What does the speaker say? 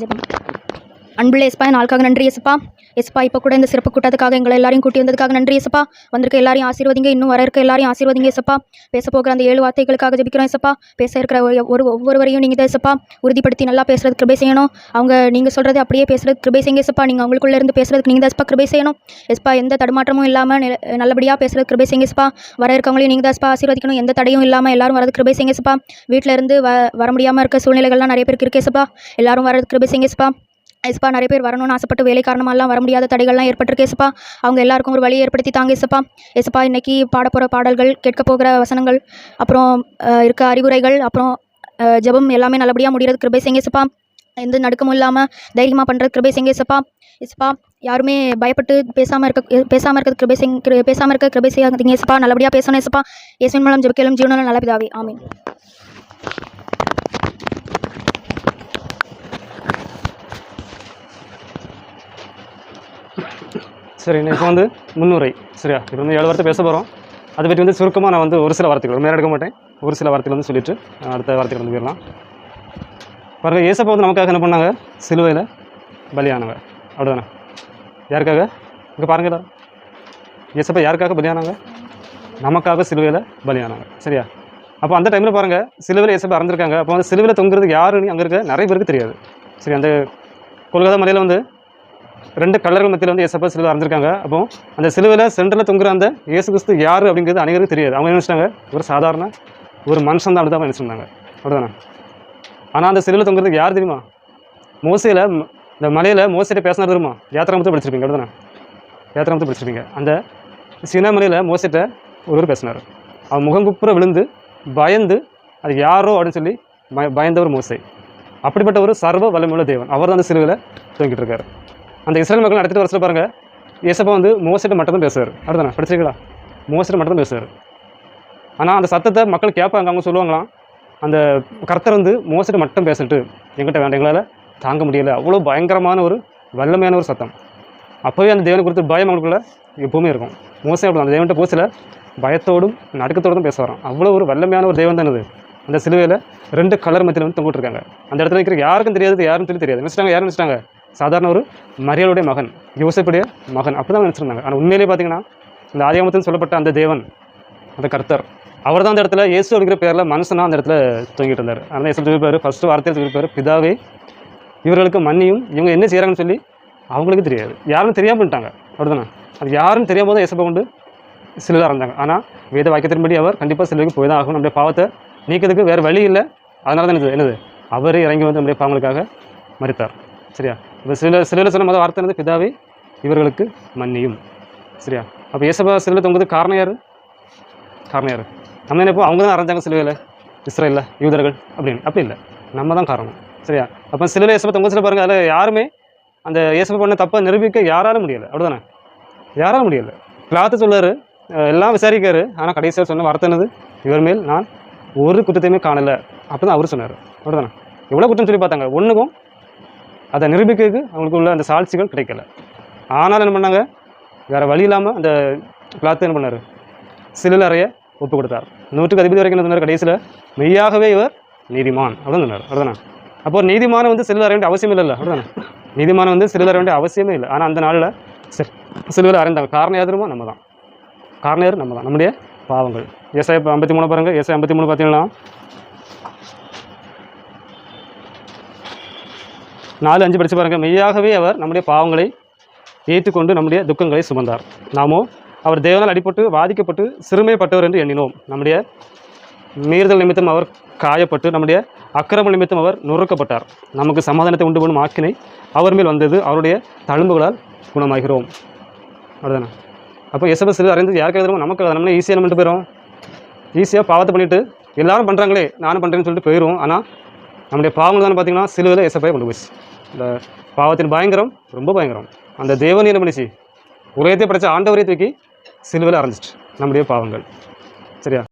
ஜெபம். அன்புள்ள எஸ்பா, நாளுக்காக நன்றி எஸ்பா. எஸ்பா, இப்போ கூட இந்த சிறப்பு கூட்டத்துக்காக எங்களை எல்லாரையும் கூட்டி வந்ததுக்காக நன்றி எஸ்பா. வந்திருக்க எல்லாரையும் ஆசீர்வதிங்க, இன்னும் வர இருக்க எல்லாரையும் ஆசீர்வதிங்க எஸ்பா. பேச போகிற அந்த 7 வார்த்தைகளுக்காக ஜெபிக்கிறோம் எஸ்பா. பேச இருக்கிற ஒவ்வொருவரையும் நீங்கள் தான் எஸ்பா உறுதிப்படுத்தி நல்லா பேசுறதுக்கு கிருபை செய்யணும். நீங்கள் சொல்கிறது அப்படியே பேசுறதுக்கு கிருபை செய்யுங்க எஸ்பா. நீங்கள் அவங்களுக்குள்ள இருந்து பேசுறதுக்கு நீங்கள் தான் எஸ்பா கிருபை செய்யணும் எஸ்பா. எந்த தடுமாற்றமும் இல்லாமல் நல்லபடியாக பேசுறதுக்கு கிருபை செய்யுங்க எஸ்பா. வர இருக்கவங்களையும் நீங்கள் தான் எஸ்பா ஆசீர்வதிக்கணும். எந்த தடையும் இல்லாமல் எல்லாரும் வரது கிருபை செய்யுங்க எஸ்பா. வீட்டில் இருந்து வர முடியாமல் இருக்க சூழ்நிலைகள்லாம் நிறைய பேருக்கு இருக்கு எஸ்பா. எல்லாரும் வரது கிருபை செய்யுங்க எஸ்பா. எஸ்பா, நிறைய பேர் வரணும்னு ஆசைப்பட்டு வேலை காரணமெல்லாம் வர முடியாத தடைகள்லாம் ஏற்பட்டிருக்கு எஸ்பா. அவங்க எல்லாருக்கும் ஒரு வழியை ஏற்படுத்தி தாங்க எஸ்பா. எஸ்பா, இன்றைக்கி பாடப்போகிற பாடல்கள், கேட்க போகிற வசனங்கள், அப்புறம் இருக்க அறிவுரைகள், அப்புறம் ஜெபம் எல்லாமே நல்லபடியாக முடிகிறது கிருபை செய்யுங்க எஸ்பா. எந்த நடுக்கமும் இல்லாமல் தைரியமாக பண்ணுறது கிருபை செய்யுங்க எஸ்பா. எஸ்பா, யாருமே பயப்பட்டு பேசாமல் இருக்கிறது பேசாமல் இருக்க கிருபை செய்யாதீங்க எஸ்பா. நல்லபடியாக பேசணும் எஸ்பா. இயேசுவின் மூலம் ஜெபிக்கலாம் ஜீவனுள்ள நல்ல பிதாவே, ஆமீன். சரி, இப்போ முன்னுரை. சரியா, இப்போ 7 வார்த்தை பேச போகிறோம். அதை பற்றி சுருக்கமாக நான் ஒரு சில வார்த்தைகள் ரொம்ப எடுக்க மாட்டேன். ஒரு சில வார்த்தைகள் சொல்லிவிட்டு அடுத்த வார்த்தைகள் போயிடலாம். பாருங்க, ஏசப்பா நமக்காக என்ன பண்ணாங்க? சிலுவையில் பலியானவங்க, அப்படிதானே? யாருக்காக? இங்கே பாருங்க எல்லாரும், ஏசப்பா யாருக்காக பலியானாங்க? நமக்காக சிலுவையில் பலியானாங்க. சரியா, அப்போ அந்த டைமில் பாருங்கள், சிலுவையில் ஏசப்பா இறந்துருக்காங்க. அப்போ சிலுவையில் தொங்குறதுக்கு யாருன்னு அங்கே இருக்க நிறைய பேருக்கு தெரியாது. சரி, அந்த கொல்கத்தா மலையில் 2 கல்லர்கள் மத்தியில் ஏசப்பா சிலுவை அறந்திருக்காங்க. அப்போ அந்த சிலுவையில் சென்டரில் தொங்குற அந்த இயேசு கிறிஸ்து யார் அப்படிங்கிறது அனைவருக்கும் தெரியாது. அவங்க என்ன நினச்சிட்டாங்க? ஒரு சாதாரண ஒரு மனுஷன் தான் அப்படி தான் நினச்சிருந்தாங்க, அப்படிதானே? ஆனால் அந்த சிலுவையில் தொங்குறதுக்கு யார் தெரியுமா? மோசையில், இந்த மலையில் மோசையிட்ட பேசினா தெரியுமா? யாத்திராமத்தை படிச்சிருப்பீங்க, அப்படிதானே? யாத்திராமத்தை படிச்சிருப்பீங்க. அந்த சீனா மலையில் மோசையிட்ட ஒருவர் பேசினார். அவன் முகங்குப்புற விழுந்து பயந்து அது யாரோ அப்படின்னு சொல்லி பயந்தவர் மோசை. அப்படிப்பட்ட ஒரு சர்வ வல்லமையுள்ள தேவன் அவர் தான் அந்த சிலுவையில் தொங்கிட்டு இருக்காரு. அந்த இஸ்ரேல் மக்கள் நடத்திட்டு வருஷத்தில் பாருங்கள், ஏசப்பா மோசைட்ட மட்டும் தான் பேசுவார், அப்படிதானே? படிச்சிருக்கீங்களா? மோசைட்ட மட்டும் தான் பேசுவார். ஆனால் அந்த சத்தத்தை மக்கள் கேட்பாங்க. அவங்க சொல்லுவாங்களாம், அந்த கர்த்தர் மோசைட்ட மட்டும் பேசிட்டு எங்கிட்ட வேண்டாம், எங்களால் தாங்க முடியலை, அவ்வளோ பயங்கரமான ஒரு வல்லமையான ஒரு சத்தம். அப்போவே அந்த தேவனை குறித்து பயம் அவங்களுக்குள்ள எப்போவுமே இருக்கும். மோசை அப்படி அந்த தேவன்கிட்ட போசில் பயத்தோடும் நடுக்கத்தோடு தான் பேசுவாராம். அவ்வளோ ஒரு வல்லமையான ஒரு தேவன் தானது. அந்த சிலுவையில் 2 கலர் மத்தியில் தொங்கிட்டு இருக்காங்க. அந்த இடத்துல இருக்கிற யாருக்கும் தெரியாது, யாரும் சொல்லி தெரியாது. நினச்சிட்டாங்க, யாரும் நினச்சிட்டாங்க? சாதாரண ஒரு மரியாளுடைய மகன், யோசேப்புடைய மகன், அப்படி தான் நினச்சிருந்தாங்க. ஆனால் உண்மையிலேயே பார்த்தீங்கன்னா, இந்த ஆதியாகமத்தில் சொல்லப்பட்ட அந்த தேவன், அந்த கர்த்தர், அவர் தான் அந்த இடத்துல இயேசு அப்படிங்கிற பேரில் மனுஷனாக அந்த இடத்துல தொங்கிட்டு இருந்தார். அதனால் இயேசு சொல்லியிருப்பார், ஃபஸ்ட்டு வார்த்தையில் சொல்லியிருப்பார், பிதாவே இவர்களுக்கு மன்னியும், இவங்க என்ன செய்கிறாங்கன்னு சொல்லி அவங்களுக்கு தெரியாது. யாரும் தெரியாமல் பண்ணிட்டாங்க, அப்படிதானே? அது யாரும் தெரியாமல் தான் இயேசுப்பா சிலுவையில் இறந்தாங்க. ஆனால் வேத வாக்கியத்தின்படி அவர் கண்டிப்பாக சிலுவைக்கு போய் தான் ஆகும். நம்முடைய பாவத்தை நீக்கிறதுக்கு வேறு வழி இல்லை. அதனால தான் என்னது அவரே இறங்கி நம்முடைய பாவங்களுக்காக மரித்தார். சரியா, இப்போ சிலுவையில் சொன்ன முதல் வார்த்தை பிதாவே இவர்களுக்கு மன்னியும். சரியா, அப்போ ஏசப்பா சிலுவையில் தொங்குது காரணம் யார்? நம்ம நினைப்போம் அவங்க தான் அரைஞ்சாங்க சிலுவையில், இஸ்ரேலில் யூதர்கள் அப்படின்னு. அப்படி இல்லை, நம்ம தான் காரணம். சரியா, அப்போ சிலுவையில் ஏசப்பா தொங்க சில பாருங்கள், அதில் யாருமே அந்த ஏசப்பா பண்ண தப்பை நிரூபிக்க யாராலும் முடியலை, அப்படிதானே? யாராலும் முடியலை. பிலாத்து சொல்லார், எல்லாம் விசாரிக்காரு. ஆனால் கடைசியாக சொன்ன வார்த்தை என்னது? இவர் மேல் நான் ஒரு குற்றத்தையுமே காணலை, அப்படி தான் அவர் சொன்னார், அப்படிதானே? எவ்வளோ குற்றம் சொல்லி பார்த்தாங்க, ஒன்றுக்கும் அதை நிரூபிக்கிறதுக்கு அவங்களுக்கு உள்ள அந்த சாட்சிகள் கிடைக்கல. ஆனாலும் என்ன பண்ணாங்க? வேறு வழி இல்லாமல் அந்த பிலாத்து என்ன பண்ணார்? சிலுவையில் அறைய ஒப்பு கொடுத்தார். 100க்கு அதிபதி வரைக்கும் என்ன சொன்னார்? கடைசியில் மெய்யாகவே இவர் நீதிமான் அப்படின்னு சொன்னார், அப்படிதானே? அப்போ ஒரு நீதிமான சிலுவையில் அறைய வேண்டிய அவசியம் இல்லை, அப்படிதானே? நீதிமான சிலுவையில் அறைய வேண்டிய அவசியமே இல்லை. ஆனால் அந்த நாளில் சிலுவையில் அறைந்தாங்க. காரணம் யாருமோ நம்ம தான். காரணம் யார்? நம்ம தான், நம்முடைய பாவங்கள். ஏசாயா 53 பாருங்கள். ஏசாயா 53 பார்த்தீங்கன்னா 4:5 படித்து பாருங்கள். மெய்யாகவே அவர் நம்முடைய பாவங்களை ஏற்றுக்கொண்டு நம்முடைய துக்கங்களை சுமந்தார். நாமோ அவர் தேவனால் அடிபட்டு வாதிக்கப்பட்டு சிறுமைப்பட்டவர் என்று எண்ணினோம். நம்முடைய மீறுதல் நிமித்தம் அவர் காயப்பட்டு நம்முடைய அக்கிரம நிமித்தம் அவர் நொறுக்கப்பட்டார். நமக்கு சமாதானத்தை உண்டு பண்ணும் ஆக்கினை அவர் மேல் வந்தது, அவருடைய தழும்புகளால் குணமாகிறோம், அப்படிதானே? அப்போ ஏசப்பா சிலுவை அறைந்து யாருக்கு எழுதுறோமோ நமக்கு நம்மளே ஈஸியாக பண்ணிட்டு போயிடும். ஈஸியாக பாவத்தை பண்ணிவிட்டு எல்லாரும் பண்ணுறாங்களே நானும் பண்ணுறேன்னு சொல்லிட்டு போயிடும். ஆனால் நம்முடைய பாவங்கள் தான் பார்த்திங்கன்னா சிலுவையில் ஏசப்பாயை கொண்டு போயிடுச்சு. இந்த பாவத்தின் பயங்கரம் ரொம்ப பயங்கரம். அந்த தேவன் என்ன பண்ணிச்சு? உலகத்தை படைச்ச ஆண்டவரை தூக்கி சிலுவையில் அரைஞ்சிச்சு நம்முடைய பாவங்கள். சரியா?